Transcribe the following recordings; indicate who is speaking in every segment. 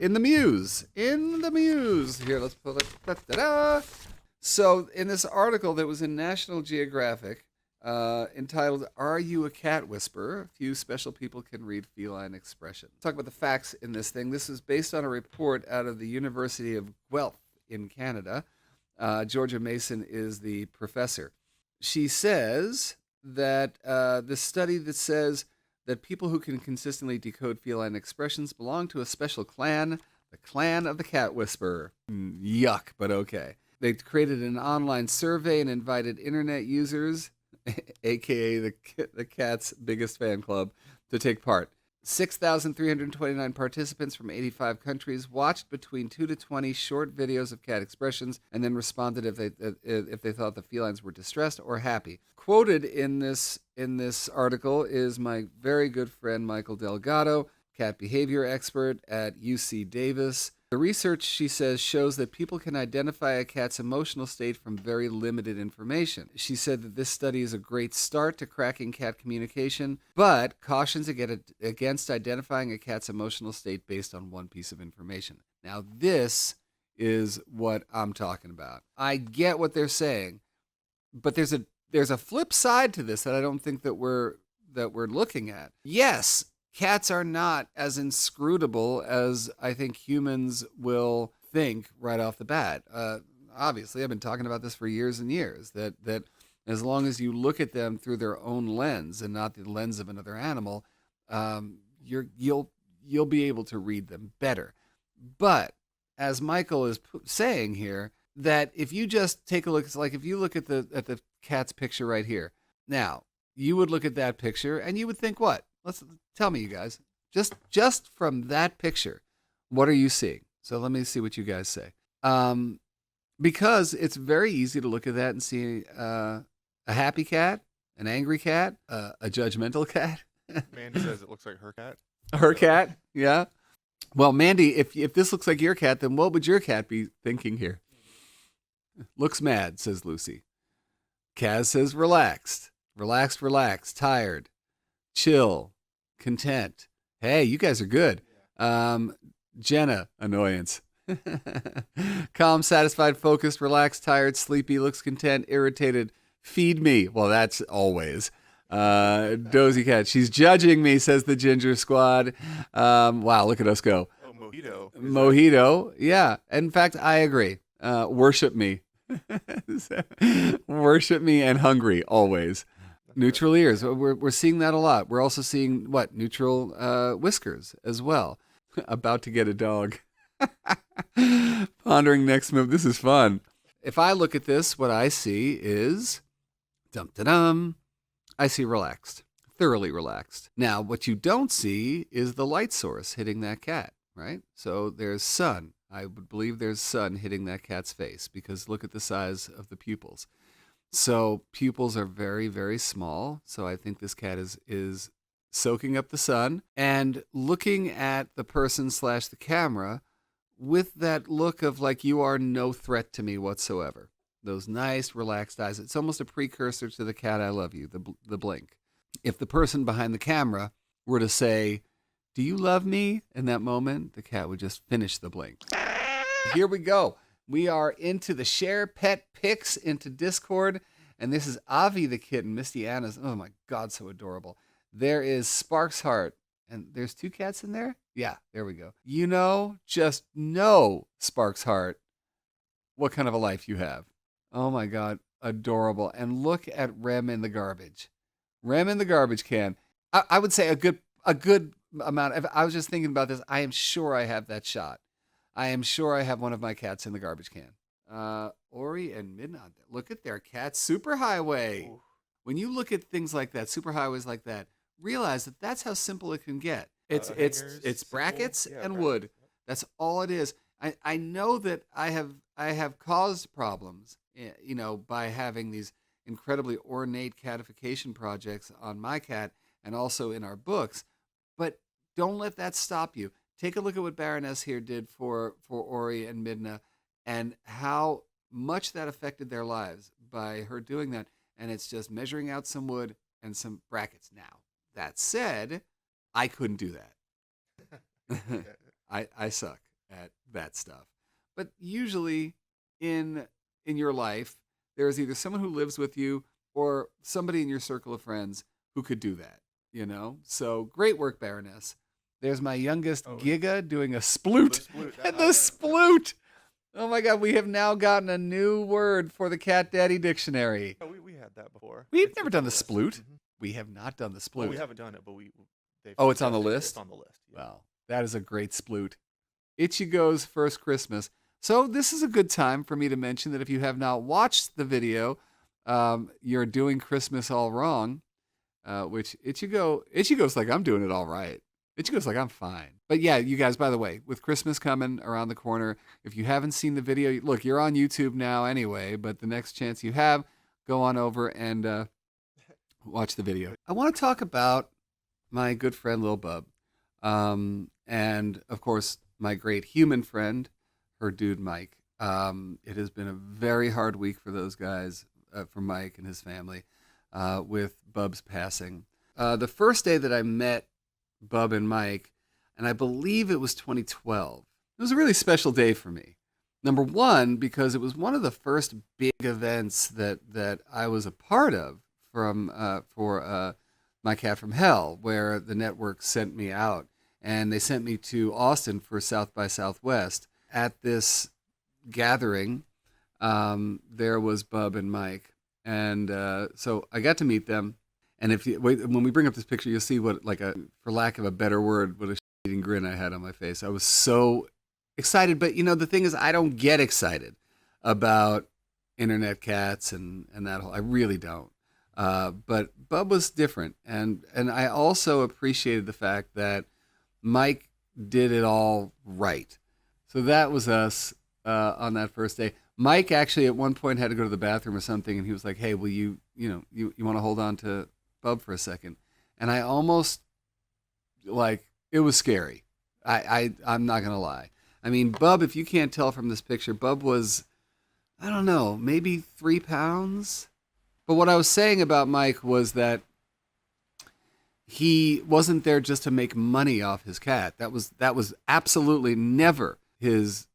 Speaker 1: in the Muse. In the Muse. Here, let's pull it. Da-da-da. So, in this article that was in National Geographic, entitled "Are You a Cat Whisperer?" A few special people can read feline expression. Talk about the facts in this thing. This is based on a report out of the University of Guelph in Canada. Georgia Mason is the professor. She says that this study that says that people who can consistently decode feline expressions belong to a special clan, the clan of the cat whisperer. Yuck, but okay. They created an online survey and invited internet users, aka the cat's biggest fan club, to take part. 6,329 participants from 85 countries watched between 2 to 20 short videos of cat expressions and then responded if they thought the felines were distressed or happy. Quoted in this article is my very good friend Michael Delgado, cat behavior expert at UC Davis. The research, she says, shows that people can identify a cat's emotional state from very limited information. She said that this study is a great start to cracking cat communication, but cautions against identifying a cat's emotional state based on one piece of information. Now, this is what I'm talking about. I get what they're saying, but there's a flip side to this that I don't think that we're looking at. Yes, cats are not as inscrutable as I think humans will think right off the bat. Obviously, I've been talking about this for years and years, that as long as you look at them through their own lens and not the lens of another animal, you'll be able to read them better. But as Michael is saying here, that if you just take a look, it's like if you look at the cat's picture right here. Now, you would look at that picture and you would think what? Tell me, you guys. Just from that picture, what are you seeing? So let me see what you guys say. Because it's very easy to look at that and see a happy cat, an angry cat, a judgmental cat.
Speaker 2: Mandy says it looks like her cat.
Speaker 1: Her cat, yeah. Well, Mandy, if this looks like your cat, then what would your cat be thinking here? Looks mad, says Lucy. Kaz says relaxed, tired, chill, content. Hey, you guys are good. Jenna, annoyance. Calm, satisfied, focused, relaxed, tired, sleepy, looks content, irritated. Feed me. Well, that's always. Dozy cat. She's judging me, says the Ginger Squad. Wow, look at us go.
Speaker 2: Oh, Mojito.
Speaker 1: Mojito. Yeah. In fact, I agree. Worship me. Worship me and hungry, always. Neutral ears. We're seeing that a lot. We're also seeing, neutral whiskers as well. About to get a dog. Pondering next move. This is fun. If I look at this, what I see is, dum-da-dum, I see relaxed, thoroughly relaxed. Now, what you don't see is the light source hitting that cat, right? So there's sun. I would believe there's sun hitting that cat's face because look at the size of the pupils. So pupils are very, very small. So I think this cat is soaking up the sun and looking at the person / the camera with that look of like you are no threat to me whatsoever. Those nice, relaxed eyes. It's almost a precursor to the cat I love you, the blink. If the person behind the camera were to say, do you love me? In that moment, the cat would just finish the blink. Here we go. We are into the Share Pet Pics into Discord. And this is Avi the kitten, Misty Anna's. Oh my God, so adorable. There is Sparks Heart. And there's 2 cats in there? Yeah, there we go. Just know, Sparks Heart, what kind of a life you have. Oh my God, adorable. And look at Rem in the garbage. Rem in the garbage can. I would say a good amount. I was just thinking about this. I am sure I have that shot. I am sure I have one of my cats in the garbage can. Ori and Midnight. Look at their cat superhighway. Ooh. When you look at things like that, superhighways like that, realize that that's how simple it can get. It's brackets and wood. That's all it is. I know that I have caused problems, by having these incredibly ornate catification projects on my cat and also in our books. But don't let that stop you. Take a look at what Baroness here did for Ori and Midna and how much that affected their lives by her doing that. And it's just measuring out some wood and some brackets. Now, that said, I couldn't do that. I suck. at that stuff. But usually in your life, there is either someone who lives with you or somebody in your circle of friends who could do that, you know? So great work, Baroness. There's my youngest Giga doing a sploot. And the sploot! Oh my God, we have now gotten a new word for the Cat Daddy Dictionary.
Speaker 2: Oh, we had that before.
Speaker 1: We've never done the
Speaker 2: list.
Speaker 1: sploot. We have not done the sploot.
Speaker 2: Well, we haven't done it, but
Speaker 1: it's on the list?
Speaker 2: It's on the list. Yeah.
Speaker 1: Well, that is a great sploot. Ichigo's First Christmas. So this is a good time for me to mention that if you have not watched the video, you're doing Christmas all wrong, which Ichigo's like, I'm doing it all right. Ichigo's like, I'm fine. But yeah, you guys, by the way, with Christmas coming around the corner, if you haven't seen the video, look, you're on YouTube now anyway, but the next chance you have, go on over and watch the video. I want to talk about my good friend Lil Bub, and of course, my great human friend, her dude Mike. It has been a very hard week for those guys, for Mike and his family, with Bub's passing. The first day that I met Bub and Mike, and I believe it was 2012, it was a really special day for me. Number one, because it was one of the first big events that I was a part of for My Cat from Hell, where the network sent me out. And they sent me to Austin for South by Southwest. At this gathering, there was Bub and Mike. And so I got to meet them. And when we bring up this picture, you'll see what, for lack of a better word, what a shitting grin I had on my face. I was so excited. But, the thing is, I don't get excited about internet cats and that whole, I really don't. But Bub was different. And I also appreciated the fact that Mike did it all right. So that was us on that first day. Mike actually at one point had to go to the bathroom or something, and he was like, hey, will you want to hold on to Bub for a second? And I almost, it was scary. I'm not going to lie. I mean, Bub, if you can't tell from this picture, Bub was, I don't know, maybe 3 pounds. But what I was saying about Mike was that he wasn't there just to make money off his cat. That was absolutely never his,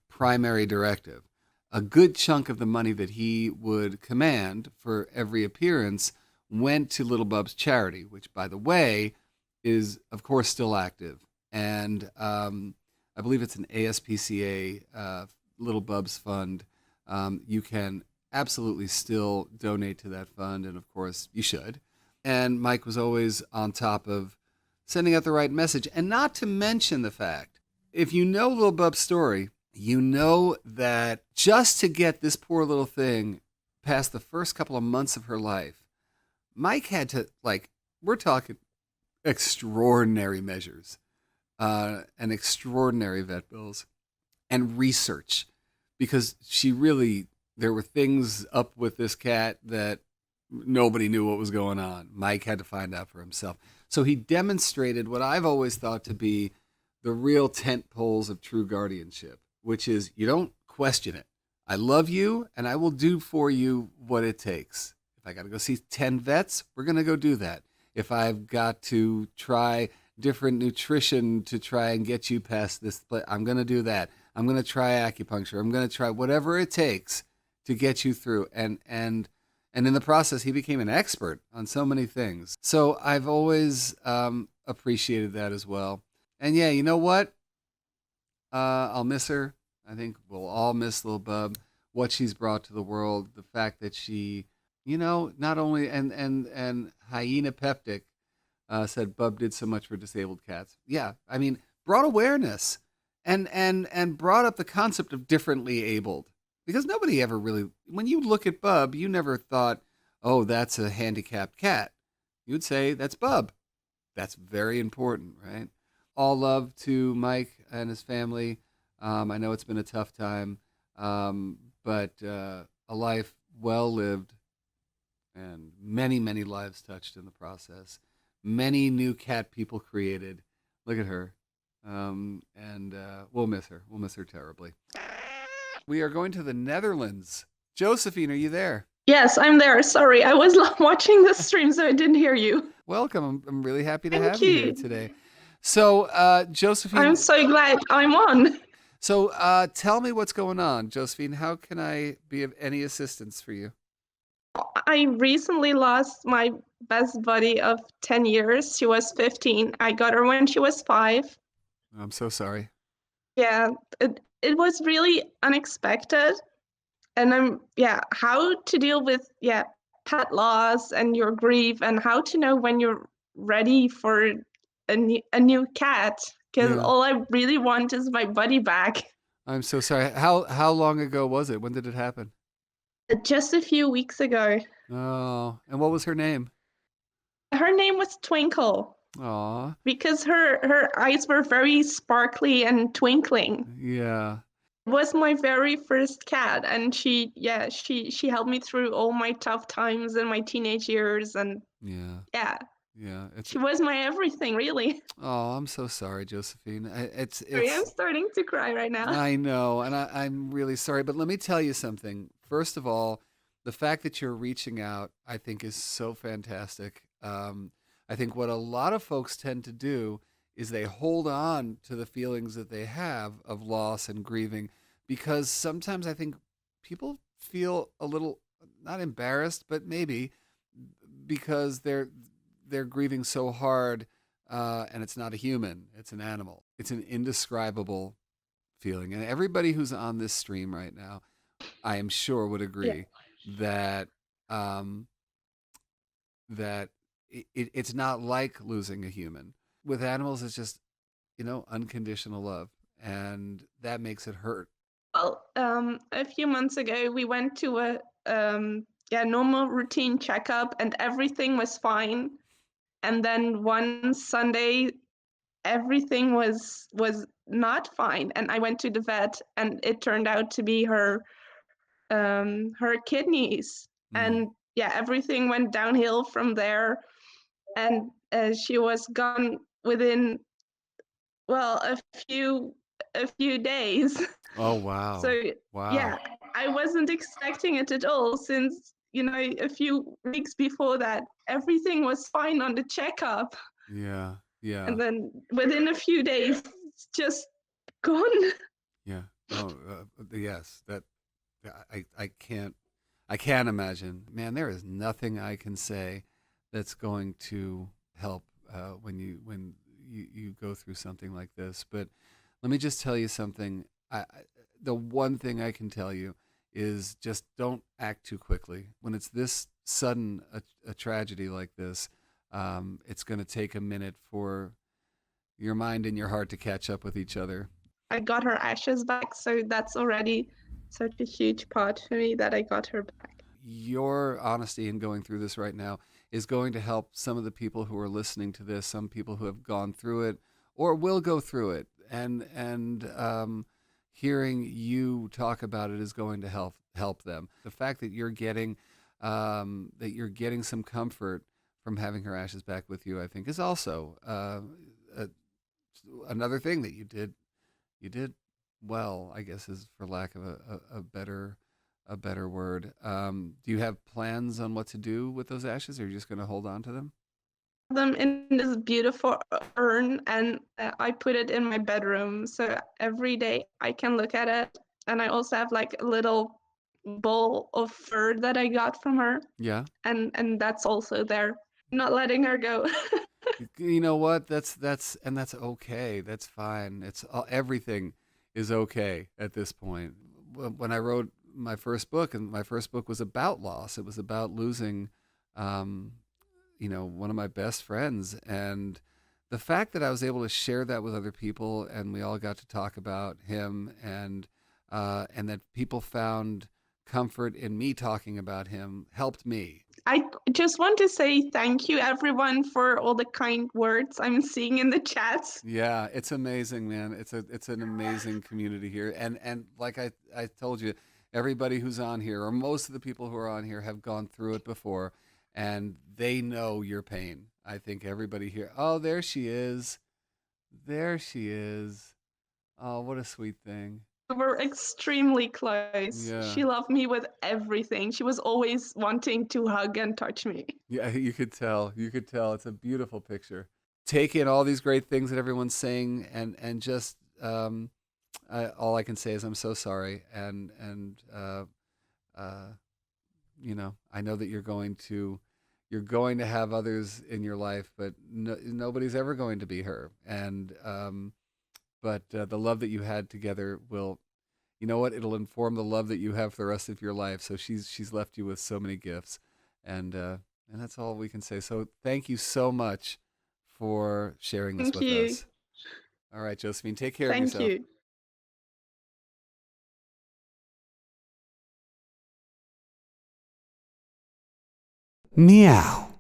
Speaker 1: primary directive. A good chunk of the money that he would command for every appearance went to Little Bub's charity, which, by the way, is, of course, still active. And I believe it's an ASPCA, Little Bub's fund. You can absolutely still donate to that fund, and, of course, you should. And Mike was always on top of sending out the right message. And not to mention the fact, if you know Lil Bub's story, you know that just to get this poor little thing past the first couple of months of her life, Mike had to, we're talking extraordinary measures, and extraordinary vet bills and research, because there were things up with this cat that nobody knew what was going on. Mike had to find out for himself. So he demonstrated what I've always thought to be the real tent poles of true guardianship, which is you don't question it. I love you, and I will do for you what it takes. If I got to go see 10 vets, we're going to go do that. If I've got to try different nutrition to try and get you past this, I'm going to do that. I'm going to try acupuncture. I'm going to try whatever it takes to get you through. And in the process, he became an expert on so many things. So I've always appreciated that as well. And yeah, you know what? I'll miss her. I think we'll all miss Lil Bub, what she's brought to the world, the fact that she, not only, and Hyena Peptic said Bub did so much for disabled cats. Yeah, I mean, brought awareness and brought up the concept of differently abled. Because nobody ever really, when you look at Bub, you never thought, oh, that's a handicapped cat. You would say, that's Bub. That's very important, right? All love to Mike and his family. I know it's been a tough time, but a life well lived and many, many lives touched in the process. Many new cat people created. Look at her. And we'll miss her. We'll miss her terribly. We are going to the Netherlands. Josephine, are you there?
Speaker 3: Yes, I'm there. Sorry, I was watching the stream, so I didn't hear you.
Speaker 1: Welcome. I'm really happy to
Speaker 3: Thank
Speaker 1: have you here
Speaker 3: you.
Speaker 1: today. So, Josephine,
Speaker 3: I'm so glad I'm on.
Speaker 1: So tell me what's going on, Josephine. How can I be of any assistance for you?
Speaker 3: I recently lost my best buddy of 10 years. She was 15. I got her when she was 5.
Speaker 1: I'm so sorry.
Speaker 3: Yeah, it was really unexpected. And yeah, how to deal with, yeah, pet loss and your grief and how to know when you're ready for a new cat. Because
Speaker 1: Yeah.
Speaker 3: all I really want is my buddy back.
Speaker 1: I'm so sorry. How long ago was it? When did it happen?
Speaker 3: Just a few weeks ago.
Speaker 1: Oh, and what was her name?
Speaker 3: Her name was Twinkle
Speaker 1: Aw,
Speaker 3: because her eyes were very sparkly and twinkling.
Speaker 1: yeah,
Speaker 3: It was my very first cat, and she helped me through all my tough times in my teenage years, and
Speaker 1: yeah,
Speaker 3: yeah,
Speaker 1: yeah. It's
Speaker 3: she was my everything, really.
Speaker 1: oh, I'm so sorry, Josephine.
Speaker 3: Sorry, I'm
Speaker 1: It's
Speaker 3: starting to cry right now.
Speaker 1: I know, and I'm really sorry. But let me tell you something. First of all, the fact that you're reaching out, I think, is so fantastic. I think what a lot of folks tend to do is they hold on to the feelings that they have of loss and grieving because sometimes I think people feel a little not embarrassed, but maybe because they're grieving so hard, and it's not a human, it's an animal. It's an indescribable feeling. And everybody who's on this stream right now, I am sure would
Speaker 3: Yeah.
Speaker 1: agree that um, that it's not like losing a human. With animals, it's just unconditional love, and that makes it hurt.
Speaker 3: Well, a few months ago, we went to a normal routine checkup, and everything was fine. And then one Sunday, everything was not fine, and I went to the vet, and it turned out to be her kidneys,
Speaker 1: Mm.
Speaker 3: and yeah, everything went downhill from there, and she was gone within, well, a few days.
Speaker 1: Oh wow,
Speaker 3: So
Speaker 1: wow,
Speaker 3: yeah, I wasn't expecting it at all, since a few weeks before that everything was fine on the checkup,
Speaker 1: yeah, yeah,
Speaker 3: and then within a few days it's just gone.
Speaker 1: yeah. No, yes, that I can't imagine. Man, there is nothing I can say that's going to help when you go through something like this. But let me just tell you something. The one thing I can tell you is just don't act too quickly. When it's this sudden a tragedy like this, it's going to take a minute for your mind and your heart to catch up with each other.
Speaker 3: I got her ashes back, so that's already such a huge part for me that I got her back.
Speaker 1: Your honesty in going through this right now is going to help some of the people who are listening to this, some people who have gone through it or will go through it, and hearing you talk about it is going to help them. The fact that you're getting some comfort from having her ashes back with you, I think, is also a, another thing that you did well, I guess, is for lack of a better word. Do you have plans on what to do with those ashes, or are you just going to hold on to them?
Speaker 3: Them in this beautiful urn, and I put it in my bedroom, so every day I can look at it. And I also have like a little bowl of fur that I got from her,
Speaker 1: Yeah.
Speaker 3: and that's also there. Not letting her go.
Speaker 1: You know what? That's okay. That's fine. Everything is okay at this point. When I wrote my first book, and my first book was about loss. It was about losing, um, one of my best friends, and the fact that I was able to share that with other people, and we all got to talk about him, and that people found comfort in me talking about him helped me.
Speaker 3: I just want to say thank you, everyone, for all the kind words I'm seeing in the chats.
Speaker 1: Yeah, it's amazing, man. It's an amazing community here, and like I told you, everybody who's on here, or most of the people who are on here, have gone through it before, and they know your pain. I think everybody here. Oh, there she is. There she is. Oh, what a sweet thing.
Speaker 3: We were extremely close.
Speaker 1: Yeah,
Speaker 3: She loved me with everything. She was always wanting to hug and touch me.
Speaker 1: yeah. You could tell. You could tell. It's a beautiful picture. Take in all these great things that everyone's saying, and just all I can say is I'm so sorry, and I know that you're going to have others in your life, but nobody's ever going to be her. And but the love that you had together will, you know what? It'll inform the love that you have for the rest of your life. So she's left you with so many gifts, and that's all we can say. So thank you so much for sharing this
Speaker 3: Thank
Speaker 1: with
Speaker 3: you.
Speaker 1: us. All right, Josephine, take care of
Speaker 3: Thank
Speaker 1: yourself.
Speaker 3: you.
Speaker 1: Meow.